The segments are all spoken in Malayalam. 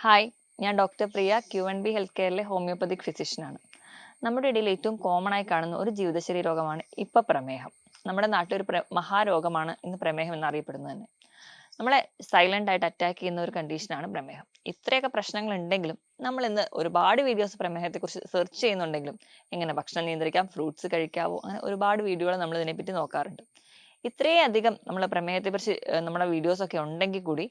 ഹായ്, ഞാൻ ഡോക്ടർ പ്രിയ Q&B ഹെൽത്ത് കെയറിലെ ഹോമിയോപ്പതിക് ഫിസിഷ്യനാണ്. നമ്മുടെ ഇടയിൽ ഏറ്റവും കോമൺ ആയി കാണുന്ന ഒരു ജീവിതശൈലി രോഗമാണ് ഇപ്പം പ്രമേഹം. നമ്മുടെ നാട്ടിൽ ഒരു മഹാരോഗമാണ് ഇന്ന് പ്രമേഹം എന്നറിയപ്പെടുന്നത് തന്നെ. നമ്മളെ സൈലന്റ് ആയിട്ട് അറ്റാക്ക് ചെയ്യുന്ന ഒരു കണ്ടീഷനാണ് പ്രമേഹം. ഇത്രയൊക്കെ പ്രശ്നങ്ങൾ ഉണ്ടെങ്കിലും നമ്മൾ ഇന്ന് ഒരുപാട് വീഡിയോസ് പ്രമേഹത്തെക്കുറിച്ച് സെർച്ച് ചെയ്യുന്നുണ്ടെങ്കിലും എങ്ങനെ ഭക്ഷണം നിയന്ത്രിക്കാം, ഫ്രൂട്ട്സ് കഴിക്കാവോ, അങ്ങനെ ഒരുപാട് വീഡിയോകൾ നമ്മൾ ഇതിനെപ്പറ്റി നോക്കാറുണ്ട്. ഇത്രയും അധികം നമ്മൾ പ്രമേഹത്തെക്കുറിച്ച് നമ്മുടെ വീഡിയോസ് ഒക്കെ ഉണ്ടെങ്കിൽ കൂടി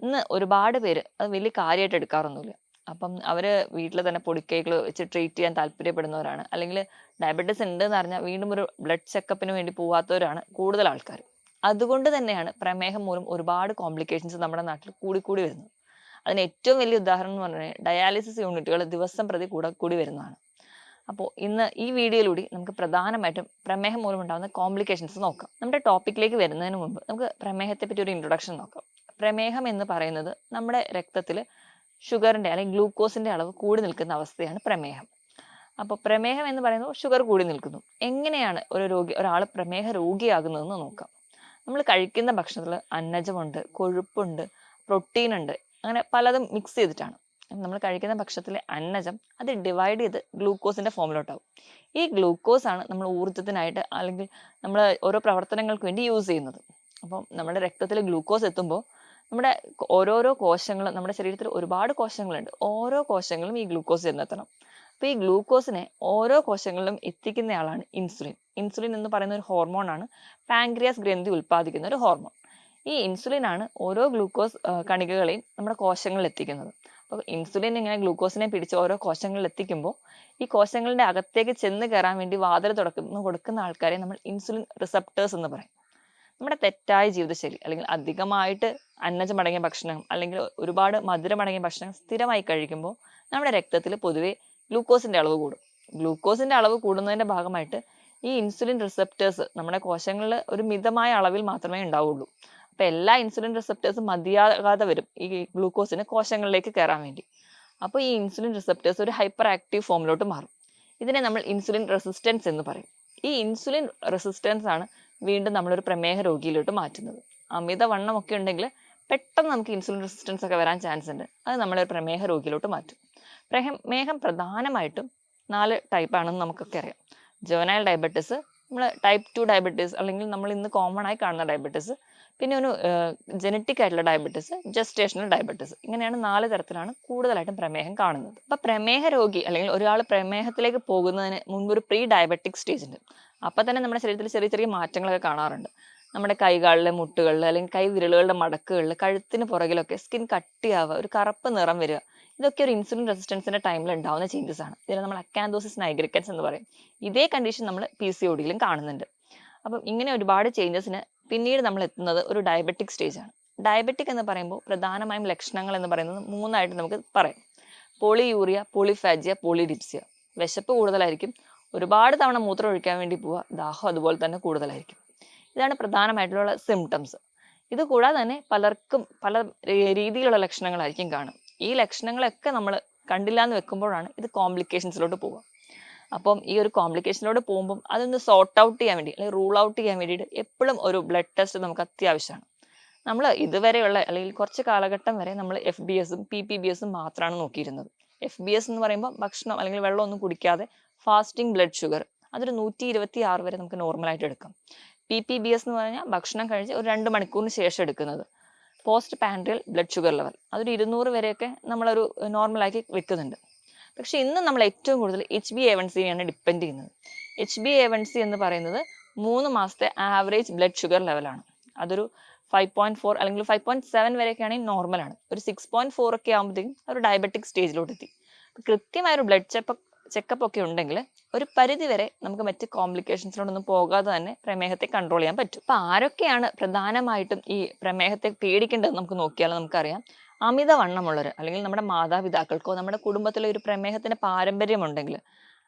ഇന്ന് ഒരുപാട് പേര് അത് വലിയ കാര്യമായിട്ട് എടുക്കാറൊന്നുമില്ല. അപ്പം അവര് വീട്ടിൽ തന്നെ പൊടിക്കൈകൾ വെച്ച് ട്രീറ്റ് ചെയ്യാൻ താല്പര്യപ്പെടുന്നവരാണ്. അല്ലെങ്കിൽ ഡയബറ്റീസ് ഉണ്ട് എന്ന് അറിഞ്ഞാൽ വീണ്ടും ഒരു ബ്ലഡ് ചെക്കപ്പിന് വേണ്ടി പോവാത്തവരാണ് കൂടുതൽ ആൾക്കാർ. അതുകൊണ്ട് തന്നെയാണ് പ്രമേഹം മൂലം ഒരുപാട് കോംപ്ലിക്കേഷൻസ് നമ്മുടെ നാട്ടിൽ കൂടി വരുന്നത്. അതിന് ഏറ്റവും വലിയ ഉദാഹരണം എന്ന് പറഞ്ഞാൽ ഡയാലിസിസ് യൂണിറ്റുകൾ ദിവസം പ്രതി കൂടി വരുന്നതാണ്. അപ്പോൾ ഇന്ന് ഈ വീഡിയോയിലൂടെ നമുക്ക് പ്രധാനമായിട്ടും പ്രമേഹം മൂലം ഉണ്ടാകുന്ന കോംപ്ലിക്കേഷൻസ് നോക്കാം. നമ്മുടെ ടോപ്പിക്കിലേക്ക് വരുന്നതിന് മുമ്പ് നമുക്ക് പ്രമേഹത്തെ പറ്റി ഒരു ഇൻട്രൊഡക്ഷൻ നോക്കാം. പ്രമേഹം എന്ന് പറയുന്നത് നമ്മുടെ രക്തത്തിൽ ഷുഗറിന്റെ അല്ലെങ്കിൽ ഗ്ലൂക്കോസിന്റെ അളവ് കൂടി നിൽക്കുന്ന അവസ്ഥയാണ് പ്രമേഹം. അപ്പോൾ പ്രമേഹം എന്ന് പറയുന്നത് ഷുഗർ കൂടി നിൽക്കുന്നു. എങ്ങനെയാണ് ഒരാൾ പ്രമേഹ രോഗിയാകുന്നതെന്ന് നോക്കാം. നമ്മൾ കഴിക്കുന്ന ഭക്ഷണത്തിൽ അന്നജമുണ്ട്, കൊഴുപ്പുണ്ട്, പ്രോട്ടീൻ ഉണ്ട്, അങ്ങനെ പലതും മിക്സ് ചെയ്തിട്ടാണ്. നമ്മൾ കഴിക്കുന്ന ഭക്ഷണത്തിലെ അന്നജം അത് ഡിവൈഡ് ചെയ്ത് ഗ്ലൂക്കോസിന്റെ ഫോമിലോട്ടാവും. ഈ ഗ്ലൂക്കോസ് ആണ് നമ്മൾ ഊർജ്ജത്തിനായിട്ട് അല്ലെങ്കിൽ നമ്മൾ ഓരോ പ്രവർത്തനങ്ങൾക്ക് വേണ്ടി യൂസ് ചെയ്യുന്നത്. അപ്പം നമ്മുടെ രക്തത്തിൽ ഗ്ലൂക്കോസ് എത്തുമ്പോൾ നമ്മുടെ ഓരോരോ കോശങ്ങളും, നമ്മുടെ ശരീരത്തിൽ ഒരുപാട് കോശങ്ങളുണ്ട്, ഓരോ കോശങ്ങളും ഈ ഗ്ലൂക്കോസ് ചെന്നെത്തണം. അപ്പൊ ഈ ഗ്ലൂക്കോസിനെ ഓരോ കോശങ്ങളിലും എത്തിക്കുന്നയാളാണ് ഇൻസുലിൻ. ഇൻസുലിൻ എന്ന് പറയുന്ന ഒരു ഹോർമോൺ ആണ്, പാൻക്രിയാസ് ഗ്രന്ഥി ഉൽപ്പാദിക്കുന്ന ഒരു ഹോർമോൺ. ഈ ഇൻസുലിൻ ആണ് ഓരോ ഗ്ലൂക്കോസ് കണികകളെയും നമ്മുടെ കോശങ്ങളിൽ എത്തിക്കുന്നത്. അപ്പോൾ ഇൻസുലിൻ ഇങ്ങനെ ഗ്ലൂക്കോസിനെ പിടിച്ച് ഓരോ കോശങ്ങളിൽ എത്തിക്കുമ്പോൾ ഈ കോശങ്ങളുടെ അകത്തേക്ക് ചെന്ന് കയറാൻ വേണ്ടി വാതിൽ കൊടുക്കുന്ന ആൾക്കാരെ നമ്മൾ ഇൻസുലിൻ റിസപ്റ്റേഴ്സ് എന്ന് പറയും. നമ്മുടെ തെറ്റായ ജീവിതശൈലി അല്ലെങ്കിൽ അധികമായിട്ട് അന്നജമടങ്ങിയ ഭക്ഷണം അല്ലെങ്കിൽ ഒരുപാട് മധുരമടങ്ങിയ ഭക്ഷണം സ്ഥിരമായി കഴിക്കുമ്പോൾ നമ്മുടെ രക്തത്തിൽ പൊതുവെ ഗ്ലൂക്കോസിന്റെ അളവ് കൂടും. ഗ്ലൂക്കോസിന്റെ അളവ് കൂടുന്നതിന്റെ ഭാഗമായിട്ട് ഈ ഇൻസുലിൻ റിസപ്റ്റേഴ്സ് നമ്മുടെ കോശങ്ങളിൽ ഒരു മിതമായ അളവിൽ മാത്രമേ ഉണ്ടാവുള്ളൂ. അപ്പൊ എല്ലാ ഇൻസുലിൻ റിസപ്റ്റേഴ്സും മതിയാകാതെ വരും ഈ ഗ്ലൂക്കോസിന് കോശങ്ങളിലേക്ക് കയറാൻ വേണ്ടി. അപ്പോൾ ഈ ഇൻസുലിൻ റിസപ്റ്റേഴ്സ് ഒരു ഹൈപ്പർ ആക്റ്റീവ് ഫോമിലോട്ട് മാറും. ഇതിനെ നമ്മൾ ഇൻസുലിൻ റെസിസ്റ്റൻസ് എന്ന് പറയും. ഈ ഇൻസുലിൻ റെസിസ്റ്റൻസ് ആണ് വീണ്ടും നമ്മളൊരു പ്രമേഹ രോഗിയിലോട്ട് മാറ്റുന്നത്. അമിതവണ്ണം ഒക്കെ ഉണ്ടെങ്കിൽ പെട്ടെന്ന് നമുക്ക് ഇൻസുലിൻ റെസിസ്റ്റൻസ് ഒക്കെ വരാൻ ചാൻസ് ഉണ്ട്. അത് നമ്മളൊരു പ്രമേഹ രോഗിയിലോട്ട് മാറ്റും. പ്രമേഹം പ്രധാനമായിട്ടും 4 ടൈപ്പാണെന്ന് നമുക്കൊക്കെ അറിയാം. ജുവനൈൽ ഡയബറ്റിസ്, നമ്മൾ ടൈപ്പ് 2 ഡയബറ്റീസ് അല്ലെങ്കിൽ നമ്മൾ ഇന്ന് കോമൺ ആയി കാണുന്ന ഡയബറ്റിസ്, പിന്നെ ഒരു ജനറ്റിക് ആയിട്ടുള്ള ഡയബറ്റിസ്, ജസ്റ്റേഷണൽ ഡയബറ്റിസ്. ഇങ്ങനെയാണ് 4 തരത്തിലാണ് കൂടുതലായിട്ടും പ്രമേഹം കാണുന്നത്. അപ്പൊ പ്രമേഹ രോഗി അല്ലെങ്കിൽ ഒരാൾ പ്രമേഹത്തിലേക്ക് പോകുന്നതിന് മുൻപ് ഒരു പ്രീ ഡയബറ്റിക് സ്റ്റേജ് ഉണ്ട്. അപ്പൊ തന്നെ നമ്മുടെ ശരീരത്തിൽ ചെറിയ ചെറിയ മാറ്റങ്ങളൊക്കെ കാണാറുണ്ട്. നമ്മുടെ കൈകാലിലെ മുട്ടുകളിൽ അല്ലെങ്കിൽ കൈ വിരലുകളുടെ മടക്കുകളിൽ, കഴുത്തിന് പുറകിലൊക്കെ സ്കിൻ കട്ടിയാവുക, ഒരു കറുപ്പ് നിറം വരിക, ഇതൊക്കെ ഒരു ഇൻസുലിൻ റെസിസ്റ്റൻസിന്റെ ടൈമിൽ ഉണ്ടാവുന്ന ചേഞ്ചസ് ആണ്. ഇതിനെ നമ്മൾ അക്കാന്തോസിസ് നൈഗ്രിക്കൻസ് എന്ന് പറയും. ഇതേ കണ്ടീഷൻ നമ്മൾ PCOD-യിലും കാണുന്നുണ്ട്. അപ്പം ഇങ്ങനെ ഒരുപാട് ചേഞ്ചസിന് പിന്നീട് നമ്മൾ എത്തുന്നത് ഒരു ഡയബറ്റിക് സ്റ്റേജ് ആണ്. ഡയബറ്റിക് എന്ന് പറയുമ്പോൾ പ്രധാനമായും ലക്ഷണങ്ങൾ എന്ന് പറയുന്നത് 3 നമുക്ക് പറയാം. Polyuria, polyphagia, polydipsia. വിശപ്പ് കൂടുതലായിരിക്കും, ഒരുപാട് തവണ മൂത്രം ഒഴിക്കാൻ വേണ്ടി പോവുക, ദാഹം അതുപോലെ തന്നെ കൂടുതലായിരിക്കും. ഇതാണ് പ്രധാനമായിട്ടുള്ള സിംറ്റംസ്. ഇത് കൂടാതെ തന്നെ പലർക്കും പല രീതിയിലുള്ള ലക്ഷണങ്ങളായിരിക്കും കാണും. ഈ ലക്ഷണങ്ങളൊക്കെ നമ്മൾ കണ്ടില്ല എന്ന് വെക്കുമ്പോഴാണ് ഇത് കോംപ്ലിക്കേഷൻസിലോട്ട് പോവുക. അപ്പം ഈ ഒരു കോംപ്ലിക്കേഷനിലോട്ട് പോകുമ്പോൾ അതൊന്ന് സോർട്ട് ഔട്ട് ചെയ്യാൻ വേണ്ടി അല്ലെങ്കിൽ റൂൾ ഔട്ട് ചെയ്യാൻ വേണ്ടിയിട്ട് എപ്പോഴും ഒരു ബ്ലഡ് ടെസ്റ്റ് നമുക്ക് അത്യാവശ്യമാണ്. നമ്മൾ ഇതുവരെയുള്ള അല്ലെങ്കിൽ കുറച്ച് കാലഘട്ടം വരെ നമ്മൾ FBSഉം PPBSഉം മാത്രമാണ് നോക്കിയിരുന്നത്. FBS എന്ന് പറയുമ്പോൾ ഭക്ഷണം അല്ലെങ്കിൽ വെള്ളം ഒന്നും കുടിക്കാതെ ഫാസ്റ്റിംഗ് ബ്ലഡ് ഷുഗർ, അതൊരു 126 വരെ നമുക്ക് നോർമലായിട്ട് എടുക്കാം. PPBS എന്ന് പറഞ്ഞാൽ ഭക്ഷണം കഴിച്ച് ഒരു 2 മണിക്കൂറിന് ശേഷം എടുക്കുന്നത്. പോസ്റ്റ് പാൻട്രിയൽ ബ്ലഡ് ഷുഗർ ലെവൽ അതൊരു 200 വരെയൊക്കെ നമ്മളൊരു നോർമലാക്കി വെക്കുന്നുണ്ട്. പക്ഷെ ഇന്ന് നമ്മൾ ഏറ്റവും കൂടുതൽ HbA1c-യാണ് ഡിപ്പെൻഡ് ചെയ്യുന്നത്. HbA1c എന്ന് പറയുന്നത് 3 മാസത്തെ ആവറേജ് ബ്ലഡ് ഷുഗർ ലെവലാണ്. അതൊരു 5.4 അല്ലെങ്കിൽ 5.7 വരെയൊക്കെ ആണെങ്കിൽ നോർമലാണ്. ഒരു 6.4 ഒക്കെ ആകുമ്പോഴത്തേക്കും ഒരു ഡയബറ്റിക് സ്റ്റേജിലോട്ട് എത്തി. കൃത്യമായൊരു ബ്ലഡ് ചെക്കപ്പ് ഒക്കെ ഉണ്ടെങ്കിൽ ഒരു പരിധി വരെ നമുക്ക് മറ്റ് കോംപ്ലിക്കേഷൻസിലോട്ടൊന്നും പോകാതെ തന്നെ പ്രമേഹത്തെ കൺട്രോൾ ചെയ്യാൻ പറ്റും. അപ്പൊ ആരൊക്കെയാണ് പ്രധാനമായിട്ടും ഈ പ്രമേഹത്തെ പേടിക്കേണ്ടത് നമുക്ക് നോക്കിയാൽ നമുക്കറിയാം. അമിതവണ്ണമുള്ളവർ അല്ലെങ്കിൽ നമ്മുടെ മാതാപിതാക്കൾക്കോ നമ്മുടെ കുടുംബത്തിലെ ഒരു പ്രമേഹത്തിന്റെ പാരമ്പര്യം ഉണ്ടെങ്കിൽ,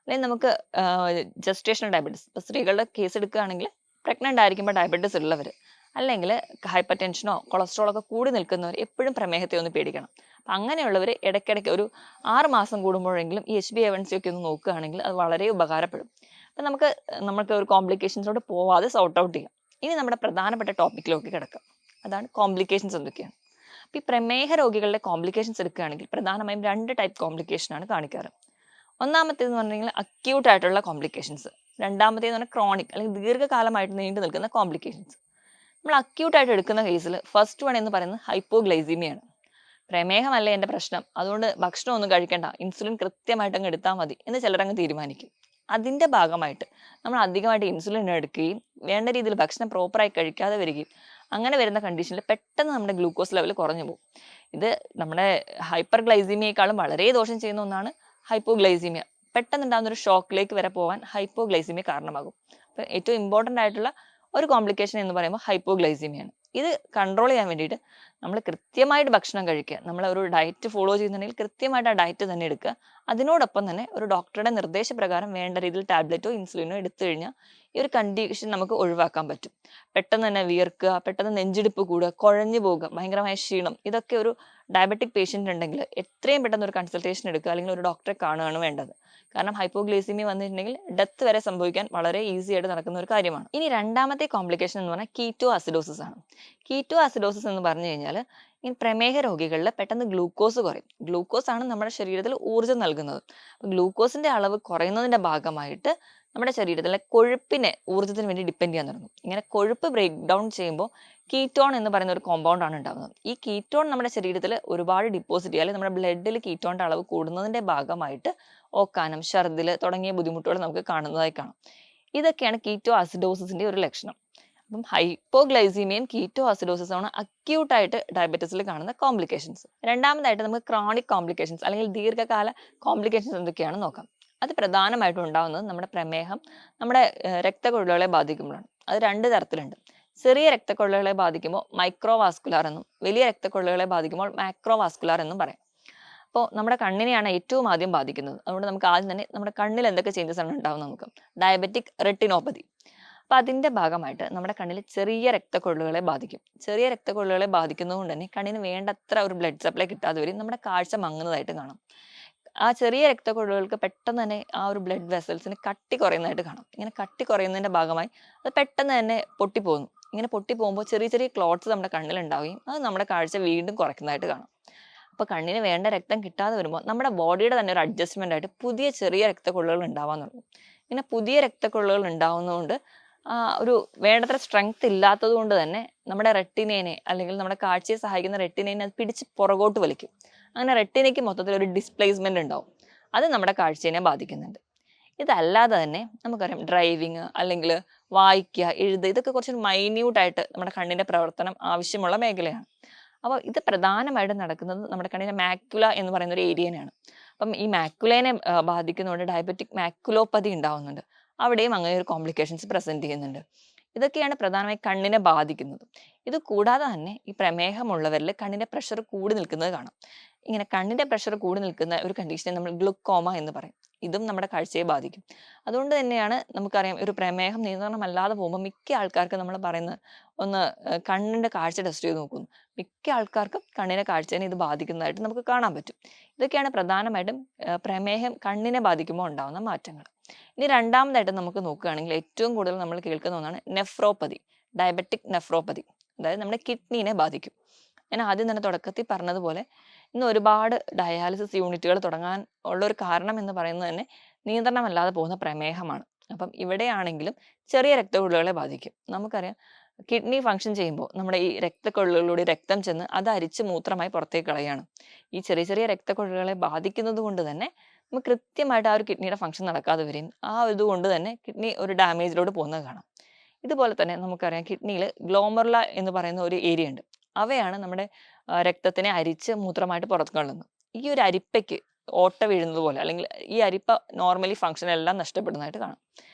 അല്ലെങ്കിൽ നമുക്ക് ജസ്റ്റേഷണൽ ഡയബറ്റീസ്, ഇപ്പൊ സ്ത്രീകളുടെ കേസ് എടുക്കുകയാണെങ്കിൽ പ്രഗ്നന്റ് ആയിരിക്കുമ്പോൾ ഡയബറ്റീസ് ഉള്ളവർ, അല്ലെങ്കിൽ ഹൈപ്പർ ടെൻഷനോ കൊളസ്ട്രോളോ ഒക്കെ കൂടി നിൽക്കുന്നവർ എപ്പോഴും പ്രമേഹത്തെ ഒന്ന് പേടിക്കണം. അപ്പം അങ്ങനെയുള്ളവർ ഇടയ്ക്കിടയ്ക്ക് ഒരു 6 മാസം കൂടുമ്പോഴെങ്കിലും ഈ HbA1c ഒക്കെ ഒന്ന് നോക്കുകയാണെങ്കിൽ അത് വളരെ ഉപകാരപ്പെടും. അപ്പം നമുക്ക് ഒരു കോംപ്ലിക്കേഷൻസിലോട്ട് പോവാതെ സോർട്ട് ഔട്ട് ചെയ്യാം. ഇനി നമ്മുടെ പ്രധാനപ്പെട്ട ടോപ്പിക്കിലേക്ക് കിടക്കാം. അതാണ് കോംപ്ലിക്കേഷൻസ് എന്തൊക്കെയാണ്. അപ്പോൾ ഈ പ്രമേഹ രോഗികളുടെ കോംപ്ലിക്കേഷൻസ് എടുക്കുകയാണെങ്കിൽ പ്രധാനമായും 2 ടൈപ്പ് കോംപ്ലിക്കേഷനാണ് കാണിക്കാറ്. ഒന്നാമത്തേതെന്ന് പറഞ്ഞു കഴിഞ്ഞാൽ അക്യൂട്ട് ആയിട്ടുള്ള കോംപ്ലിക്കേഷൻസ്. രണ്ടാമത്തേന്ന് പറഞ്ഞാൽ ക്രോണിക് അല്ലെങ്കിൽ ദീർഘകാലമായിട്ട് നീണ്ടു നിൽക്കുന്ന കോംപ്ലിക്കേഷൻസ്. നമ്മൾ അക്യൂട്ടായിട്ട് എടുക്കുന്ന കേസിൽ ഫസ്റ്റ് വൺ എന്ന് പറയുന്നത് ഹൈപ്പോഗ്ലൈസീമിയാണ്. പ്രമേഹമല്ലേ എൻ്റെ പ്രശ്നം, അതുകൊണ്ട് ഭക്ഷണം ഒന്നും കഴിക്കണ്ട, ഇൻസുലിൻ കൃത്യമായിട്ട് അങ്ങ് എടുത്താൽ മതി എന്ന് ചിലരങ്ങ് തീരുമാനിക്കും. അതിൻ്റെ ഭാഗമായിട്ട് നമ്മൾ അധികമായിട്ട് ഇൻസുലിൻ എടുക്കുകയും വേണ്ട രീതിയിൽ ഭക്ഷണം പ്രോപ്പറായി കഴിക്കാതെ വരികയും അങ്ങനെ വരുന്ന കണ്ടീഷനിൽ പെട്ടെന്ന് നമ്മുടെ ഗ്ലൂക്കോസ് ലെവൽ കുറഞ്ഞു പോകും. ഇത് നമ്മുടെ ഹൈപ്പർ ഗ്ലൈസീമിയേക്കാളും വളരെ ദോഷം ചെയ്യുന്ന ഒന്നാണ് ഹൈപ്പോഗ്ലൈസീമിയ. പെട്ടെന്നുണ്ടാകുന്ന ഒരു ഷോക്കിലേക്ക് വരെ പോകാൻ ഹൈപ്പോഗ്ലൈസീമിയ കാരണമാകും. അപ്പോൾ ഏറ്റവും ഇമ്പോർട്ടൻ്റ് ആയിട്ടുള്ള ഒരു കോംപ്ലിക്കേഷൻ എന്ന് പറയുമ്പോൾ ഹൈപ്പോഗ്ലൈസീമിയാണ്. ഇത് കൺട്രോൾ ചെയ്യാൻ വേണ്ടിയിട്ട് നമ്മൾ കൃത്യമായിട്ട് ഭക്ഷണം കഴിക്കുക. നമ്മൾ ഒരു ഡയറ്റ് ഫോളോ ചെയ്യുന്നുണ്ടെങ്കിൽ കൃത്യമായിട്ട് ആ ഡയറ്റ് തന്നെ എടുക്കുക. അതിനോടൊപ്പം തന്നെ ഒരു ഡോക്ടറുടെ നിർദ്ദേശപ്രകാരം വേണ്ട രീതിയിൽ ടാബ്ലറ്റോ ഇൻസുലിനോ എടുത്തു കഴിഞ്ഞാൽ ഈ ഒരു കണ്ടീഷൻ നമുക്ക് ഒഴിവാക്കാൻ പറ്റും. പെട്ടെന്ന് തന്നെ വിയർക്കുക, പെട്ടെന്ന് നെഞ്ചിടിപ്പ് കൂടുക, കുഴഞ്ഞു പോകുക, ഭയങ്കരമായ ക്ഷീണം, ഇതൊക്കെ ഒരു ഡയബറ്റിക് പേഷ്യൻ്റ് ഉണ്ടെങ്കിൽ എത്രയും പെട്ടെന്ന് ഒരു കൺസൾട്ടേഷൻ എടുക്കുക, അല്ലെങ്കിൽ ഒരു ഡോക്ടറെ കാണുകയാണ് വേണ്ടത്. കാരണം ഹൈപ്പോഗ്ലൈസീമിയ വന്നിട്ടുണ്ടെങ്കിൽ ഡെത്ത് വരെ സംഭവിക്കാൻ വളരെ ഈസി ആയിട്ട് നടക്കുന്ന ഒരു കാര്യമാണ്. ഇനി രണ്ടാമത്തെ കോംപ്ലിക്കേഷൻ എന്ന് പറഞ്ഞാൽ കീറ്റോ അസിഡോസിസ് ആണ്. കീറ്റോ അസിഡോസിസ് എന്ന് പറഞ്ഞു കഴിഞ്ഞാൽ ഈ പ്രമേഹ രോഗികളിൽ പെട്ടെന്ന് ഗ്ലൂക്കോസ് കുറയും. ഗ്ലൂക്കോസ് ആണ് നമ്മുടെ ശരീരത്തിൽ ഊർജ്ജം നൽകുന്നത്. ഗ്ലൂക്കോസിന്റെ അളവ് കുറയുന്നതിന്റെ ഭാഗമായിട്ട് നമ്മുടെ ശരീരത്തിലെ കൊഴുപ്പിനെ ഊർജ്ജത്തിന് വേണ്ടി ഡിപ്പെൻഡ് ചെയ്യാൻ തുടങ്ങും. ഇങ്ങനെ കൊഴുപ്പ് ബ്രേക്ക് ഡൗൺ ചെയ്യുമ്പോൾ കീറ്റോൺ എന്ന് പറയുന്ന ഒരു കോമ്പൗണ്ട് ആണ് ഉണ്ടാകുന്നത്. ഈ കീറ്റോൺ നമ്മുടെ ശരീരത്തിൽ ഒരുപാട് ഡിപ്പോസിറ്റ് ചെയ്യുക, അല്ലെങ്കിൽ നമ്മുടെ ബ്ലഡിൽ കീറ്റോണിന്റെ അളവ് കൂടുന്നതിന്റെ ഭാഗമായിട്ട് ഓക്കാനം, ഛർദിൽ തുടങ്ങിയ ബുദ്ധിമുട്ടുകൾ നമുക്ക് കാണുന്നതായി കാണാം. ഇതൊക്കെയാണ് കീറ്റോ അസിഡോസിന്റെ ഒരു ലക്ഷണം. അപ്പം ഹൈപ്പോഗ്ലൈസീമിയയും കീറ്റോ അസിഡോസിസ് ആണ് അക്യൂട്ടായിട്ട് ഡയബറ്റീസിൽ കാണുന്ന കോംപ്ലിക്കേഷൻസ്. രണ്ടാമതായിട്ട് നമുക്ക് ക്രോണിക് കോംപ്ലിക്കേഷൻസ് അല്ലെങ്കിൽ ദീർഘകാല കോംപ്ലിക്കേഷൻസ് എന്തൊക്കെയാണെന്ന് നോക്കാം. അത് പ്രധാനമായിട്ടും ഉണ്ടാകുന്നത് നമ്മുടെ പ്രമേഹം നമ്മുടെ രക്തക്കൊഴലുകളെ ബാധിക്കുമ്പോഴാണ്. അത് 2 തരത്തിലുണ്ട്. ചെറിയ രക്തക്കൊഴലുകളെ ബാധിക്കുമ്പോൾ മൈക്രോവാസ്കുലാർ എന്നും വലിയ രക്തക്കൊഴലുകളെ ബാധിക്കുമ്പോൾ മാക്രോവാസ്കുലാർ എന്നും പറയാം. അപ്പോൾ നമ്മുടെ കണ്ണിനെയാണ് ഏറ്റവും ആദ്യം ബാധിക്കുന്നത്. അതുകൊണ്ട് നമുക്ക് ആദ്യം തന്നെ നമ്മുടെ കണ്ണിൽ എന്തൊക്കെ ചേഞ്ചസ് ആണ് ഉണ്ടാവുന്നത് നോക്കാം. Diabetic retinopathy. അപ്പോൾ അതിൻ്റെ ഭാഗമായിട്ട് നമ്മുടെ കണ്ണിൽ ചെറിയ രക്തക്കൊഴലുകളെ ബാധിക്കും. ചെറിയ രക്തക്കൊഴലുകളെ ബാധിക്കുന്നതുകൊണ്ട് തന്നെ കണ്ണിന് വേണ്ടത്ര ഒരു ബ്ലഡ് സപ്ലൈ കിട്ടാതെ വരും, നമ്മുടെ കാഴ്ച മങ്ങുന്നതായിട്ട് കാണാം. ആ ചെറിയ രക്തക്കൊഴലുകൾക്ക് പെട്ടെന്ന് തന്നെ ആ ഒരു ബ്ലഡ് വെസൽസിന് കട്ടി കുറയുന്നതായിട്ട് കാണാം. ഇങ്ങനെ കട്ടി കുറയുന്നതിൻ്റെ ഭാഗമായി അത് പെട്ടെന്ന് തന്നെ പൊട്ടിപ്പോകുന്നു. ഇങ്ങനെ പൊട്ടിപ്പോകുമ്പോൾ ചെറിയ ചെറിയ ക്ലോട്ട്സ് നമ്മുടെ കണ്ണിൽ ഉണ്ടാവുകയും അത് നമ്മുടെ കാഴ്ച വീണ്ടും കുറയ്ക്കുന്നതായിട്ട് കാണാം. അപ്പോൾ കണ്ണിന് വേണ്ട രക്തം കിട്ടാതെ വരുമ്പോൾ നമ്മുടെ ബോഡിയുടെ തന്നെ ഒരു അഡ്ജസ്റ്റ്മെൻ്റ് ആയിട്ട് പുതിയ ചെറിയ രക്തക്കൊഴലുകൾ ഉണ്ടാവാൻ തുടങ്ങും. ഇങ്ങനെ പുതിയ രക്തക്കൊഴലുകൾ ഉണ്ടാവുന്നതുകൊണ്ട് ഒരു വേണ്ടത്ര സ്ട്രെങ്ത് ഇല്ലാത്തത് കൊണ്ട് തന്നെ നമ്മുടെ റെട്ടിനേനെ അല്ലെങ്കിൽ നമ്മുടെ കാഴ്ചയെ സഹായിക്കുന്ന റെട്ടിനേനെ അത് പിടിച്ച് പുറകോട്ട് വലിക്കും. അങ്ങനെ റെട്ടിനയ്ക്ക് മൊത്തത്തിൽ ഒരു ഡിസ്പ്ലേസ്മെന്റ് ഉണ്ടാവും. അത് നമ്മുടെ കാഴ്ചയെ ബാധിക്കുന്നുണ്ട്. ഇതല്ലാതെ തന്നെ നമുക്കറിയാം ഡ്രൈവിങ് അല്ലെങ്കിൽ വായിക്കുക, എഴുതുക, ഇതൊക്കെ കുറച്ച് മൈന്യൂട്ടായിട്ട് നമ്മുടെ കണ്ണിന്റെ പ്രവർത്തനം ആവശ്യമുള്ള മേഖലയാണ്. അപ്പോൾ ഇത് പ്രധാനമായിട്ടും നടക്കുന്നത് നമ്മുടെ കണ്ണിന്റെ മാക്യുല എന്ന് പറയുന്ന ഒരു ഏരിയനെയാണ്. അപ്പം ഈ മാക്യുലേനെ ബാധിക്കുന്നതുകൊണ്ട് ഡയബറ്റിക് മാക്യുലോപ്പതി ഉണ്ടാവുന്നുണ്ട്. അവിടെയും അങ്ങനെ ഒരു കോംപ്ലിക്കേഷൻസ് പ്രസന്റ് ചെയ്യുന്നുണ്ട്. ഇതൊക്കെയാണ് പ്രധാനമായി കണ്ണിനെ ബാധിക്കുന്നത്. ഇത് കൂടാതെ തന്നെ ഈ പ്രമേഹമുള്ളവരിൽ കണ്ണിന്റെ പ്രഷർ കൂടി നിൽക്കുന്നത് കാണാം. ഇങ്ങനെ കണ്ണിന്റെ പ്രഷർ കൂടി നിൽക്കുന്ന ഒരു കണ്ടീഷനെ നമ്മൾ ഗ്ലുക്കോമ എന്ന് പറയും. ഇതും നമ്മുടെ കാഴ്ചയെ ബാധിക്കും. അതുകൊണ്ട് തന്നെയാണ് നമുക്കറിയാം ഒരു പ്രമേഹം നിയന്ത്രണമല്ലാതെ പോകുമ്പോൾ മിക്ക ആൾക്കാർക്ക് നമ്മൾ പറയുന്നത് ഒന്ന് കണ്ണിന്റെ കാഴ്ച ടെസ്റ്റ് ചെയ്ത് നോക്കുന്നു. മിക്ക ആൾക്കാർക്കും കണ്ണിന്റെ കാഴ്ചയെ ഇത് ബാധിക്കുന്നതായിട്ട് നമുക്ക് കാണാൻ പറ്റും. ഇതൊക്കെയാണ് പ്രധാനമായിട്ടും പ്രമേഹം കണ്ണിനെ ബാധിക്കുമ്പോൾ ഉണ്ടാകുന്ന മാറ്റങ്ങൾ. ഇനി രണ്ടാമതായിട്ട് നമുക്ക് നോക്കുകയാണെങ്കിൽ ഏറ്റവും കൂടുതൽ നമ്മൾ കേൾക്കുന്ന ഒന്നാണ് നെഫ്രോപ്പതി, ഡയബറ്റിക് നെഫ്രോപ്പതി. അതായത് നമ്മുടെ കിഡ്നീനെ ബാധിക്കും. ഞാൻ ആദ്യം തന്നെ തുടക്കത്തിൽ പറഞ്ഞതുപോലെ ഇന്ന് ഒരുപാട് ഡയാലിസിസ് യൂണിറ്റുകൾ തുടങ്ങാൻ ഉള്ള ഒരു കാരണം എന്ന് പറയുന്നത് തന്നെ നിയന്ത്രണമല്ലാതെ പോകുന്ന പ്രമേഹമാണ്. അപ്പം ഇവിടെയാണെങ്കിലും ചെറിയ രക്തക്കൊഴലുകളെ ബാധിക്കും. നമുക്കറിയാം കിഡ്നി ഫങ്ഷൻ ചെയ്യുമ്പോൾ നമ്മുടെ ഈ രക്തക്കൊഴലുകളിലൂടെ രക്തം ചെന്ന് അത് അരിച്ച് മൂത്രമായി പുറത്തേക്ക് കളയാണ്. ഈ ചെറിയ ചെറിയ രക്തക്കൊഴലുകളെ ബാധിക്കുന്നത് കൊണ്ട് തന്നെ നമുക്ക് കൃത്യമായിട്ട് ആ ഒരു കിഡ്നിയുടെ ഫങ്ഷൻ നടക്കാതെ വരും. ആ ഇതുകൊണ്ട് തന്നെ കിഡ്നി ഒരു ഡാമേജിലോട്ട് പോകുന്നത് കാണാം. ഇതുപോലെ തന്നെ നമുക്കറിയാം കിഡ്നിയിൽ ഗ്ലോമറുല എന്ന് പറയുന്ന ഒരു ഏരിയ ഉണ്ട്. അവയാണ് നമ്മുടെ രക്തത്തിനെ അരിച്ച് മൂത്രമായിട്ട് പുറത്തു കളയുന്നത്. ഈ ഒരു അരിപ്പയ്ക്ക് ഓട്ട വീഴുന്നത് പോലെ അല്ലെങ്കിൽ ഈ അരിപ്പ നോർമലി ഫങ്ഷൻ എല്ലാം നഷ്ടപ്പെടുന്നതായിട്ട് കാണാം.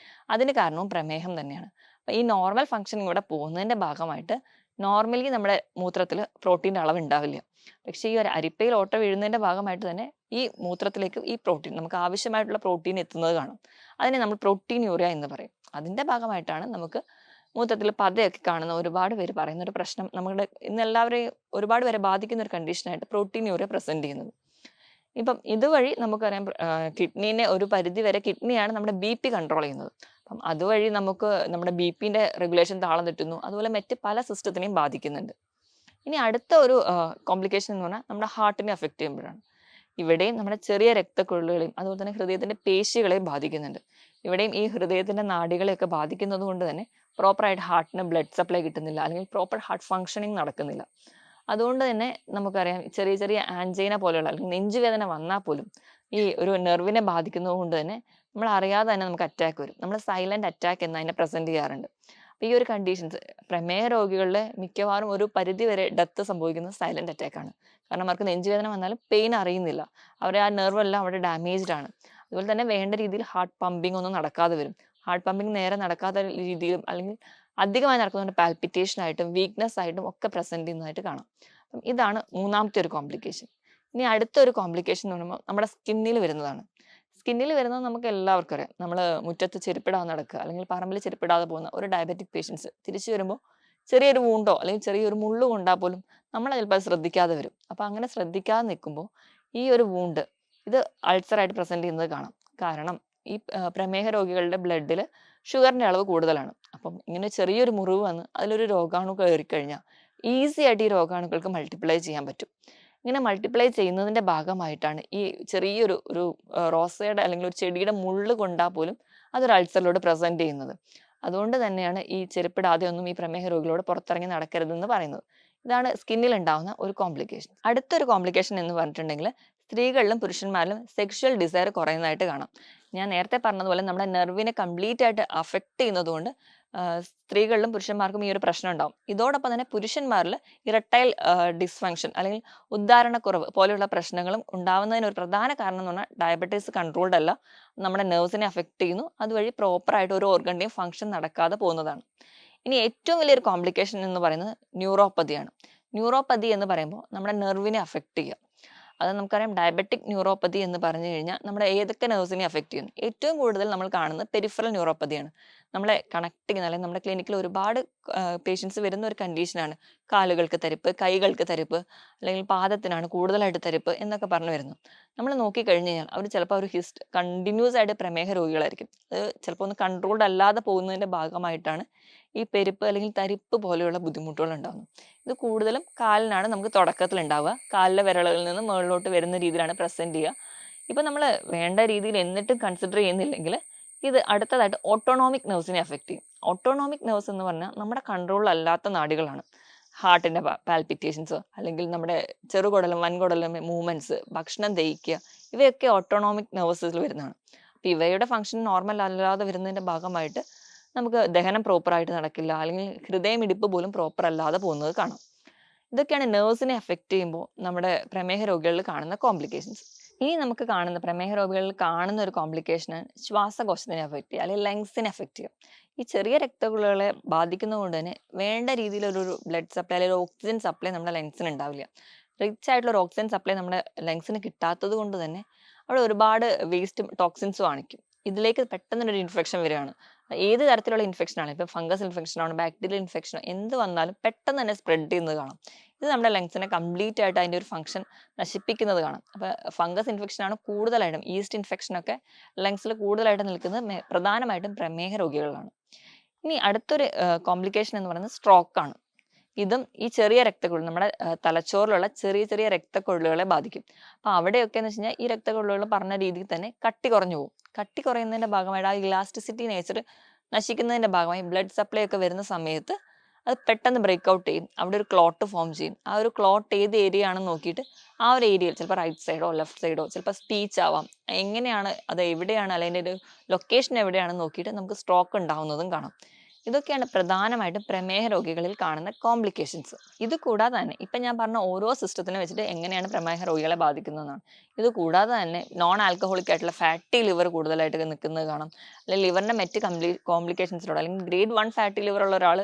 അതിന് കാരണവും പ്രമേഹം തന്നെയാണ്. അപ്പം ഈ നോർമൽ ഫങ്ഷനിങ് ഇവിടെ പോകുന്നതിൻ്റെ ഭാഗമായിട്ട് നോർമലി നമ്മുടെ മൂത്രത്തിൽ പ്രോട്ടീൻ്റെ അളവ് ഉണ്ടാവില്ല. പക്ഷേ ഈ ഒരു അരിപ്പയിൽ ഓട്ട വീഴുന്നതിൻ്റെ ഭാഗമായിട്ട് തന്നെ ഈ മൂത്രത്തിലേക്ക് ഈ പ്രോട്ടീൻ നമുക്ക് ആവശ്യമായിട്ടുള്ള പ്രോട്ടീൻ എത്തുന്നത് കാണും. അതിനെ നമ്മൾ പ്രോട്ടീൻ യൂറിയ എന്ന് പറയും. അതിൻ്റെ ഭാഗമായിട്ടാണ് നമുക്ക് മൂത്രത്തിൽ പതയൊക്കെ കാണുന്ന ഒരുപാട് പേര് പറയുന്ന ഒരു പ്രശ്നം നമ്മുടെ ഇന്ന് എല്ലാവരെയും ഒരുപാട് പേരെ ബാധിക്കുന്ന ഒരു കണ്ടീഷനായിട്ട് പ്രോട്ടീൻ യൂറിയ പ്രസന്റ് ചെയ്യുന്നത്. ഇപ്പം ഇതുവഴി നമുക്കറിയാം കിഡ്നീനെ ഒരു പരിധി വരെ കിഡ്നിയാണ് നമ്മുടെ BP കൺട്രോൾ ചെയ്യുന്നത്. അപ്പം അതുവഴി നമുക്ക് നമ്മുടെ BPന്റെ റെഗുലേഷൻ താളം തെറ്റുന്നു. അതുപോലെ മറ്റ് പല സിസ്റ്റത്തിനെയും ബാധിക്കുന്നുണ്ട്. ഇനി അടുത്ത ഒരു കോംപ്ലിക്കേഷൻ എന്ന് പറഞ്ഞാൽ നമ്മുടെ ഹാർട്ടിനെ അഫക്റ്റ് ചെയ്യുമ്പോഴാണ്. ഇവിടെയും നമ്മുടെ ചെറിയ രക്തക്കുഴലുകളെയും അതുപോലെ തന്നെ ഹൃദയത്തിന്റെ പേശികളെയും ബാധിക്കുന്നുണ്ട്. ഇവിടെയും ഈ ഹൃദയത്തിന്റെ നാഡികളെയൊക്കെ ബാധിക്കുന്നത് കൊണ്ട് തന്നെ പ്രോപ്പറായിട്ട് ഹാർട്ടിന് ബ്ലഡ് സപ്ലൈ കിട്ടുന്നില്ല, അല്ലെങ്കിൽ പ്രോപ്പർ ഹാർട്ട് ഫങ്ഷനിങ് നടക്കുന്നില്ല. അതുകൊണ്ട് തന്നെ നമുക്കറിയാം ചെറിയ ചെറിയ ആൻജൈന പോലെയുള്ള അല്ലെങ്കിൽ നെഞ്ചുവേദന വന്നാൽ പോലും ഈ ഒരു നെർവിനെ ബാധിക്കുന്നത് കൊണ്ട് തന്നെ നമ്മൾ അറിയാതെ തന്നെ നമുക്ക് അറ്റാക്ക് വരും. നമ്മൾ സൈലന്റ് അറ്റാക്ക് എന്ന് അതിനെ പ്രസന്റ് ചെയ്യാറുണ്ട്. അപ്പോൾ ഈ ഒരു കണ്ടീഷൻസ് പ്രമേഹ രോഗികളിലെ മിക്കവാറും ഒരു പരിധി വരെ ഡെത്ത് സംഭവിക്കുന്നത് സൈലന്റ് അറ്റാക്ക് ആണ്. കാരണം അവർക്ക് നെഞ്ചുവേദന വന്നാലും പെയിൻ അറിയുന്നില്ല, അവരെ ആ നെർവ് എല്ലാം അവിടെ ഡാമേജ്ഡ് ആണ്. അതുപോലെ തന്നെ വേണ്ട രീതിയിൽ ഹാർട്ട് പമ്പിംഗ് ഒന്നും നടക്കാതെ വരും. ഹാർട്ട് പമ്പിംഗ് നേരെ നടക്കാത്ത രീതിയിലും അല്ലെങ്കിൽ അധികമായി നടക്കുന്നതുകൊണ്ട് പാൽപിറ്റേഷൻ ആയിട്ടും വീക്ക്നെസ് ആയിട്ടും ഒക്കെ പ്രസന്റ് ചെയ്യുന്നതായിട്ട് കാണാം. അപ്പം ഇതാണ് മൂന്നാമത്തെ ഒരു കോംപ്ലിക്കേഷൻ. ഇനി അടുത്തൊരു കോംപ്ലിക്കേഷൻ എന്ന് പറയുമ്പോൾ നമ്മുടെ സ്കിന്നിൽ വരുന്നതാണ്. സ്കിന്നിൽ വരുന്നത് നമുക്ക് എല്ലാവർക്കും അറിയാം. നമ്മൾ മുറ്റത്ത് ചെരുപ്പിടാതെ നടക്കുക അല്ലെങ്കിൽ പറമ്പിൽ ചെരുപ്പിടാതെ പോകുന്ന ഒരു ഡയബറ്റിക് പേഷ്യൻസ് തിരിച്ചു വരുമ്പോൾ ചെറിയൊരു വൂണ്ടോ അല്ലെങ്കിൽ ചെറിയൊരു മുള്ളു കൊണ്ടാൽ പോലും നമ്മൾ ചിലപ്പോൾ അത് ശ്രദ്ധിക്കാതെ വരും. അപ്പോൾ അങ്ങനെ ശ്രദ്ധിക്കാതെ നിൽക്കുമ്പോൾ ഈ ഒരു വൂണ്ട് ഇത് അൾസറായിട്ട് പ്രസന്റ് ചെയ്യുന്നത് കാണാം. കാരണം ഈ പ്രമേഹ രോഗികളുടെ ബ്ലഡിൽ ഷുഗറിന്റെ അളവ് കൂടുതലാണ്. അപ്പം ഇങ്ങനെ ചെറിയൊരു മുറിവ് വന്ന് അതിലൊരു രോഗാണു കയറിക്കഴിഞ്ഞാൽ ഈസി ആയിട്ട് ഈ രോഗാണുക്കൾക്ക് മൾട്ടിപ്ലൈ ചെയ്യാൻ പറ്റും. ഇങ്ങനെ മൾട്ടിപ്ലൈ ചെയ്യുന്നതിന്റെ ഭാഗമായിട്ടാണ് ഈ ചെറിയൊരു ഒരു റോസയുടെ അല്ലെങ്കിൽ ഒരു ചെടിയുടെ മുള്ള് കൊണ്ടാൽ പോലും അതൊരു അൾസറിലൂടെ പ്രസന്റ് ചെയ്യുന്നത്. അതുകൊണ്ട് തന്നെയാണ് ഈ ചെരുപ്പിടാതെ ഒന്നും ഈ പ്രമേഹ രോഗികളോട് പുറത്തിറങ്ങി നടക്കരുതെന്ന് പറയുന്നത്. ഇതാണ് സ്കിന്നിൽ ഉണ്ടാവുന്ന ഒരു കോംപ്ലിക്കേഷൻ. അടുത്തൊരു കോംപ്ലിക്കേഷൻ എന്ന് പറഞ്ഞിട്ടുണ്ടെങ്കിൽ സ്ത്രീകളിലും പുരുഷന്മാരിലും സെക്ഷൽ ഡിസയർ കുറയുന്നതായിട്ട് കാണാം. ഞാൻ നേരത്തെ പറഞ്ഞതുപോലെ നമ്മുടെ നെർവിനെ കംപ്ലീറ്റ് ആയിട്ട് അഫക്റ്റ് ചെയ്യുന്നതുകൊണ്ട് സ്ത്രീകളിലും പുരുഷന്മാർക്കും ഈ ഒരു പ്രശ്നം ഉണ്ടാവും. ഇതോടൊപ്പം തന്നെ പുരുഷന്മാരിൽ ഇറട്ടൈൽ ഡിസ്ഫങ്ഷൻ അല്ലെങ്കിൽ ഉദ്ധാരണക്കുറവ് പോലെയുള്ള പ്രശ്നങ്ങളും ഉണ്ടാവുന്നതിന് ഒരു പ്രധാന കാരണം എന്ന് പറഞ്ഞാൽ ഡയബറ്റീസ് കൺട്രോൾഡ് അല്ല, നമ്മുടെ നെർവ്സിനെ അഫക്റ്റ് ചെയ്യുന്നു. അതുവഴി പ്രോപ്പറായിട്ട് ഒരു ഓർഗന്റെയും ഫങ്ഷൻ നടക്കാതെ പോകുന്നതാണ്. ഇനി ഏറ്റവും വലിയൊരു കോംപ്ലിക്കേഷൻ എന്ന് പറയുന്നത് ന്യൂറോപ്പതിയാണ്. ന്യൂറോപ്പതി എന്ന് പറയുമ്പോൾ നമ്മുടെ നെർവിനെ അഫക്റ്റ് ചെയ്യുക. അത് നമുക്കറിയാം, ഡയബറ്റിക് ന്യൂറോപ്പതി എന്ന് പറഞ്ഞു കഴിഞ്ഞാൽ നമ്മുടെ ഏതൊക്കെ നെർവ്സിനെ അഫക്റ്റ് ചെയ്യുന്നു. ഏറ്റവും കൂടുതൽ നമ്മൾ കാണുന്നത് പെരിഫറൽ ന്യൂറോപ്പതിയാണ്. നമ്മളെ കണക്ട് ചെയ്യുന്ന അല്ലെങ്കിൽ നമ്മുടെ ക്ലിനിക്കിൽ ഒരുപാട് പേഷ്യൻസ് വരുന്ന ഒരു കണ്ടീഷനാണ് കാലുകൾക്ക് തരിപ്പ്, കൈകൾക്ക് തരിപ്പ്, അല്ലെങ്കിൽ പാദത്തിനാണ് കൂടുതലായിട്ട് തരിപ്പ് എന്നൊക്കെ പറഞ്ഞു വരുന്നു. നമ്മൾ നോക്കിക്കഴിഞ്ഞ് കഴിഞ്ഞാൽ അവർ ചിലപ്പോൾ ഒരു കണ്ടിന്യൂസ് ആയിട്ട് പ്രമേഹ രോഗികളായിരിക്കും. അത് ചിലപ്പോൾ ഒന്ന് കൺട്രോൾഡ് അല്ലാതെ പോകുന്നതിന്റെ ഭാഗമായിട്ടാണ് ഈ പെരുപ്പ് അല്ലെങ്കിൽ തരിപ്പ് പോലെയുള്ള ബുദ്ധിമുട്ടുകൾ ഉണ്ടാകുന്നത്. ഇത് കൂടുതലും കാലിനാണ് നമുക്ക് തുടക്കത്തിൽ ഉണ്ടാവുക. കാലിലെ വിരലുകളിൽ നിന്ന് മുകളിലോട്ട് വരുന്ന രീതിയിലാണ് പ്രസന്റ് ചെയ്യുക. ഇപ്പൊ നമ്മൾ വേണ്ട രീതിയിൽ എന്നിട്ടും കൺസിഡർ ചെയ്യുന്നില്ലെങ്കിൽ ഇത് അടുത്തതായിട്ട് ഓട്ടോണോമിക് നെർവ്സിനെ അഫക്റ്റ് ചെയ്യും. ഓട്ടോണോമിക് നെർവ്സ് എന്ന് പറഞ്ഞാൽ നമ്മുടെ കൺട്രോൾ അല്ലാത്ത നാഡികളാണ്. ഹാർട്ടിന്റെ പാൽപിറ്റേഷൻസ് അല്ലെങ്കിൽ നമ്മുടെ ചെറുകുടലും വൻകുടലും മൂവ്മെന്റ്സ്, ഭക്ഷണം ദഹിക്കുക, ഇവയൊക്കെ ഓട്ടോണോമിക് നെർവ്സിൽ വരുന്നതാണ്. അപ്പൊ ഇവയുടെ ഫംഗ്ഷൻ നോർമൽ അല്ലാതെ വരുന്നതിന്റെ ഭാഗമായിട്ട് നമുക്ക് ദഹനം പ്രോപ്പറായിട്ട് നടക്കില്ല, അല്ലെങ്കിൽ ഹൃദയമിടിപ്പ് പോലും പ്രോപ്പർ അല്ലാതെ പോകുന്നത് കാണാം. ഇതൊക്കെയാണ് നെർവ്സിനെ അഫക്റ്റ് ചെയ്യുമ്പോൾ നമ്മുടെ പ്രമേഹ രോഗികളിൽ കാണുന്ന കോംപ്ലിക്കേഷൻസ്. ഇനി നമുക്ക് കാണുന്ന പ്രമേഹ രോഗികളിൽ കാണുന്ന ഒരു കോംപ്ലിക്കേഷനാണ് ശ്വാസകോശത്തിനെ അഫക്റ്റ് ചെയ്യുക അല്ലെങ്കിൽ ലങ്സിനെ അഫക്റ്റ് ചെയ്യുക. ഈ ചെറിയ രക്തക്കുഴലുകളെ ബാധിക്കുന്നതുകൊണ്ട് തന്നെ വേണ്ട രീതിയിലൊരു ബ്ലഡ് സപ്ലൈ അല്ലെങ്കിൽ ഓക്സിജൻ സപ്ലൈ നമ്മുടെ ലങ്സിന് ഉണ്ടാവില്ല. റിച്ച് ആയിട്ടുള്ള ഒരു ഓക്സിജൻ സപ്ലൈ നമ്മുടെ ലങ്സിന് കിട്ടാത്തത് കൊണ്ട് തന്നെ അവിടെ ഒരുപാട് വേസ്റ്റും ടോക്സിൻസും ആണിക്കും. ഇതിലേക്ക് പെട്ടെന്നൊരു ഇൻഫെക്ഷൻ വരികയാണ്. ഏത് തരത്തിലുള്ള ഇൻഫെക്ഷൻ ആണ്, ഇപ്പൊ ഫംഗസ് ഇൻഫെക്ഷൻ ആണ്, ബാക്ടീരിയൽ ഇൻഫെക്ഷൻ, എന്ത് വന്നാലും പെട്ടെന്ന് തന്നെ സ്പ്രെഡ് ചെയ്യുന്നത് കാണാം. ഇത് നമ്മുടെ ലങ്സിനെ കംപ്ലീറ്റ് ആയിട്ട് അതിന്റെ ഒരു ഫംഗ്ഷൻ നശിപ്പിക്കുന്നത് കാണാം. അപ്പൊ ഫംഗസ് ഇൻഫെക്ഷൻ ആണ് കൂടുതലായിട്ടും, ഈസ്റ്റ് ഇൻഫെക്ഷൻ ഒക്കെ ലങ്സിൽ കൂടുതലായിട്ട് നിൽക്കുന്നത് പ്രധാനമായിട്ടും പ്രമേഹ രോഗികളാണ്. ഇനി അടുത്തൊരു കോംപ്ലിക്കേഷൻ എന്ന് പറയുന്നത് സ്ട്രോക്ക് ആണ്. ഇതും ഈ ചെറിയ രക്തക്കുഴൽ, നമ്മുടെ തലച്ചോറിലുള്ള ചെറിയ ചെറിയ രക്തക്കുഴലുകളെ ബാധിക്കും. അപ്പൊ അവിടെയൊക്കെ എന്ന് വെച്ച് കഴിഞ്ഞാൽ ഈ രക്തക്കുഴലുകൾ പറഞ്ഞ രീതിയിൽ തന്നെ കട്ടി കുറഞ്ഞു പോകും. കട്ടി കുറയുന്നതിന്റെ ഭാഗമായിട്ട് ആ ഇലാസ്റ്റിസിറ്റി നേച്ചർ നശിക്കുന്നതിന്റെ ഭാഗമായി ബ്ലഡ് സപ്ലൈ ഒക്കെ വരുന്ന സമയത്ത് അത് പെട്ടെന്ന് ബ്രേക്ക് ഔട്ട് ചെയ്യും. അവിടെ ഒരു ക്ലോട്ട് ഫോം ചെയ്യും. ആ ഒരു ക്ലോട്ട് ഏത് ഏരിയ ആണെന്ന് നോക്കിയിട്ട് ആ ഒരു ഏരിയയിൽ ചിലപ്പോൾ റൈറ്റ് സൈഡോ ലെഫ്റ്റ് സൈഡോ ചിലപ്പോൾ സ്പീച്ച് ആവാം, എങ്ങനെയാണ് അത് എവിടെയാണ് അല്ലെങ്കിൽ അതിൻ്റെ ഒരു ലൊക്കേഷൻ എവിടെയാണെന്ന് നോക്കിയിട്ട് നമുക്ക് സ്ട്രോക്ക് ഉണ്ടാവുന്നതും കാണാം. ഇതൊക്കെയാണ് പ്രധാനമായിട്ടും പ്രമേഹ രോഗികളിൽ കാണുന്ന കോംപ്ലിക്കേഷൻസ്. ഇത് കൂടാതെ തന്നെ ഇപ്പം ഞാൻ പറഞ്ഞ ഓരോ സിസ്റ്റത്തിനെ വെച്ചിട്ട് എങ്ങനെയാണ് പ്രമേഹ രോഗികളെ ബാധിക്കുന്നതെന്നാണ്. ഇത് കൂടാതെ തന്നെ നോൺ ആൽക്കഹോളിക് ആയിട്ടുള്ള ഫാറ്റി ലിവർ കൂടുതലായിട്ട് നിൽക്കുന്നത് കാണാം. അല്ലെങ്കിൽ ലിവറിന്റെ മറ്റ് കോംപ്ലിക്കേഷൻസിലൂടെ അല്ലെങ്കിൽ ഗ്രേഡ് 1 ഫാറ്റി ലിവർ ഉള്ള ഒരാൾ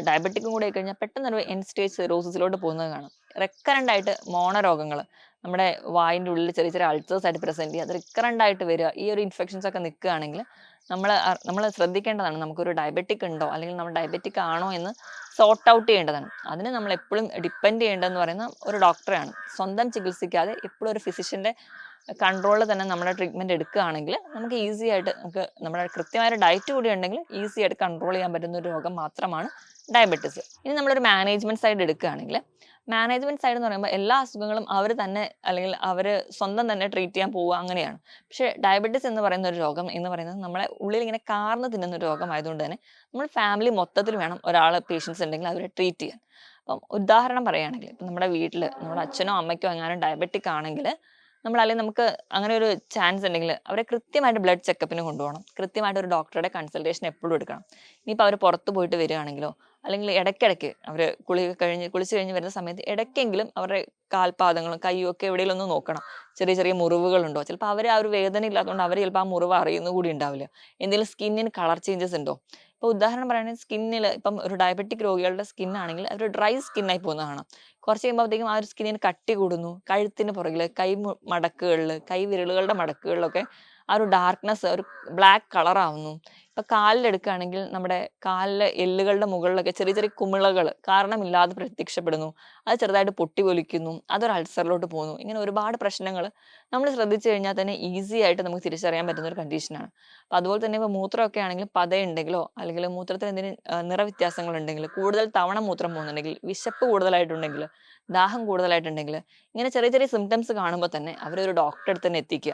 ഡയബറ്റിക്കും കൂടെ കഴിഞ്ഞാൽ പെട്ടെന്ന് ഒരു എൻ സ്റ്റേജ് സിറോസിസിലോട്ട് പോകുന്നത് കാണാം. റെക്കറന്റ് ആയിട്ട് മോണരോഗങ്ങൾ, നമ്മുടെ വായിൻ്റെ ഉള്ളിൽ ചെറിയ ചെറിയ അൾസേഴ്സ് ആയിട്ട് പ്രസന്റ് ചെയ്യുക, അത് റിക്കറന്റ് ആയിട്ട് വരിക, ഈ ഒരു ഇൻഫെക്ഷൻസ് ഒക്കെ നിൽക്കുകയാണെങ്കിൽ നമ്മൾ ശ്രദ്ധിക്കേണ്ടതാണ്. നമുക്കൊരു ഡയബറ്റിക് ഉണ്ടോ അല്ലെങ്കിൽ നമ്മൾ ഡയബറ്റിക് ആണോ എന്ന് സോർട്ട് ഔട്ട് ചെയ്യേണ്ടതാണ്. അതിന് നമ്മൾ എപ്പോഴും ഡിപ്പെൻഡ് ചെയ്യേണ്ടതെന്ന് പറയുന്ന ഒരു ഡോക്ടറെയാണ്. സ്വന്തം ചികിത്സിക്കാതെ എപ്പോഴും ഒരു ഫിസിഷ്യന്റെ കൺട്രോളിൽ തന്നെ നമ്മുടെ ട്രീറ്റ്മെന്റ് എടുക്കുകയാണെങ്കിൽ നമുക്ക് ഈസി ആയിട്ട് നമുക്ക് നമ്മുടെ കൃത്യമായ ഡയറ്റ് കൂടി ഉണ്ടെങ്കിൽ ഈസി ആയിട്ട് കൺട്രോൾ ചെയ്യാൻ പറ്റുന്ന ഒരു രോഗം മാത്രമാണ് ഡയബറ്റിസ്. ഇനി നമ്മളൊരു മാനേജ്മെന്റ് സൈഡ് എടുക്കുകയാണെങ്കിൽ മാനേജ്മെന്റ് സൈഡ് എന്ന് പറയുമ്പോൾ എല്ലാ അസുഖങ്ങളും അവർ തന്നെ അല്ലെങ്കിൽ അവർ സ്വന്തം തന്നെ ട്രീറ്റ് ചെയ്യാൻ പോവുക അങ്ങനെയാണ്. പക്ഷേ ഡയബറ്റിസ് എന്ന് പറയുന്ന ഒരു രോഗം എന്ന് പറയുന്നത് നമ്മളെ ഉള്ളിൽ ഇങ്ങനെ കാർന്ന് തിന്നുന്ന ഒരു രോഗമായതുകൊണ്ട് തന്നെ നമ്മൾ ഫാമിലി മൊത്തത്തിൽ വേണം ഒരാൾ പേഷ്യൻസ് ഉണ്ടെങ്കിൽ അവരെ ട്രീറ്റ് ചെയ്യാൻ. അപ്പം ഉദാഹരണം പറയുകയാണെങ്കിൽ ഇപ്പം നമ്മുടെ വീട്ടിൽ നമ്മുടെ അച്ഛനോ അമ്മയ്ക്കോ എങ്ങാനും ഡയബറ്റിക് ആണെങ്കിൽ അല്ലെങ്കിൽ നമുക്ക് അങ്ങനെ ഒരു ചാൻസ് ഉണ്ടെങ്കിൽ അവരെ കൃത്യമായിട്ട് ബ്ലഡ് ചെക്കപ്പിന് കൊണ്ടുപോകണം. കൃത്യമായിട്ട് ഒരു ഡോക്ടറുടെ കൺസൾട്ടേഷൻ എപ്പോഴും എടുക്കണം. ഇനിയിപ്പോൾ അവർ പുറത്ത് പോയിട്ട് വരികയാണെങ്കിലോ അല്ലെങ്കിൽ ഇടയ്ക്കിടയ്ക്ക് അവർ കുളിച്ച് കഴിഞ്ഞ് വരുന്ന സമയത്ത് ഇടയ്ക്കെങ്കിലും അവരുടെ കാൽപാദങ്ങളും കയ്യും ഒക്കെ എവിടെയെങ്കിലും ഒന്ന് നോക്കണം. ചെറിയ ചെറിയ മുറിവുകളുണ്ടോ? ചിലപ്പോൾ അവർ ആ ഒരു വേദന ഇല്ലാത്തതുകൊണ്ട് അവർ ചിലപ്പോൾ ആ മുറിവ് അറിയുന്ന കൂടി ഉണ്ടാവില്ല. എന്തെങ്കിലും സ്കിന്നിന് കളർ ചേഞ്ചസ് ഉണ്ടോ? ഇപ്പോൾ ഉദാഹരണം പറയുകയാണെങ്കിൽ സ്കിന്നിൽ ഇപ്പം ഒരു ഡയബറ്റിക് രോഗികളുടെ സ്കിൻ ആണെങ്കിൽ അവർ ഡ്രൈ സ്കിന്നായി പോകുന്നത് കാണാം. കുറച്ച് കഴിയുമ്പോഴത്തേക്കും ആ ഒരു സ്കിന്നിന് കട്ടി കൂടുന്നു. കഴുത്തിന് പുറകിൽ മടക്കുകളിൽ കൈ വിരലുകളുടെ മടക്കുകളിലൊക്കെ ആ ഒരു ഡാർക്ക്നെസ് ഒരു ബ്ലാക്ക് കളർ ആവുന്നു. ഇപ്പൊ കാലിലെടുക്കുകയാണെങ്കിൽ നമ്മുടെ കാലിലെ എല്ലുകളുടെ മുകളിലൊക്കെ ചെറിയ ചെറിയ കുമിളകൾ കാരണമില്ലാതെ പ്രത്യക്ഷപ്പെടുന്നു. അത് ചെറുതായിട്ട് പൊട്ടിപ്പൊലിക്കുന്നു. അതൊരു അൾസറിലോട്ട് പോകുന്നു. ഇങ്ങനെ ഒരുപാട് പ്രശ്നങ്ങൾ നമ്മൾ ശ്രദ്ധിച്ചു കഴിഞ്ഞാൽ തന്നെ ഈസി ആയിട്ട് നമുക്ക് തിരിച്ചറിയാൻ പറ്റുന്ന ഒരു കണ്ടീഷനാണ്. അപ്പൊ അതുപോലെ തന്നെ ഇപ്പൊ മൂത്രമൊക്കെ ആണെങ്കിൽ പതയുണ്ടെങ്കിലോ അല്ലെങ്കിൽ മൂത്രത്തിൽ എന്തെങ്കിലും നിറവ്യത്യാസങ്ങൾ ഉണ്ടെങ്കിൽ, കൂടുതൽ തവണ മൂത്രം പോകുന്നുണ്ടെങ്കിൽ, വിശപ്പ് കൂടുതലായിട്ടുണ്ടെങ്കിൽ, ദാഹം കൂടുതലായിട്ടുണ്ടെങ്കിൽ, ഇങ്ങനെ ചെറിയ ചെറിയ സിംറ്റംസ് കാണുമ്പോൾ തന്നെ അവരൊരു ഡോക്ടറെ അടുത്ത് തന്നെ എത്തിക്കുക.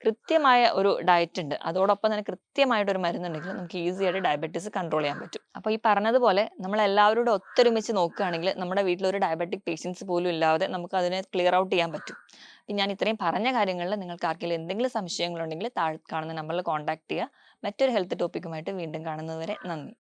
കൃത്യമായ ഒരു ഡയറ്റ് ഉണ്ട്, അതോടൊപ്പം തന്നെ കൃത്യമായിട്ട് ഒരു മരുന്നുണ്ടെങ്കിൽ നമുക്ക് ഈസി ആയിട്ട് ഡയബറ്റീസ് കൺട്രോൾ ചെയ്യാൻ പറ്റും. അപ്പോൾ ഈ പറഞ്ഞതുപോലെ നമ്മൾ എല്ലാവരോടും ഒത്തൊരുമിച്ച് നോക്കുകയാണെങ്കിൽ നമ്മുടെ വീട്ടിൽ ഒരു ഡയബറ്റിക് പേഷ്യൻസ് പോലും ഇല്ലാതെ നമുക്ക് അതിനെ ക്ലിയർ ഔട്ട് ചെയ്യാൻ പറ്റും. അപ്പം ഞാൻ ഇത്രയും പറഞ്ഞ കാര്യങ്ങളിൽ നിങ്ങൾക്ക് ആർക്കെങ്കിലും എന്തെങ്കിലും സംശയങ്ങളുണ്ടെങ്കിൽ താഴെ കാണുന്ന നമ്പറിൽ കോൺടാക്ട് ചെയ്യുക. മറ്റൊരു ഹെൽത്ത് ടോപ്പിക്കുമായിട്ട് വീണ്ടും കാണുന്നതുവരെ നന്ദി.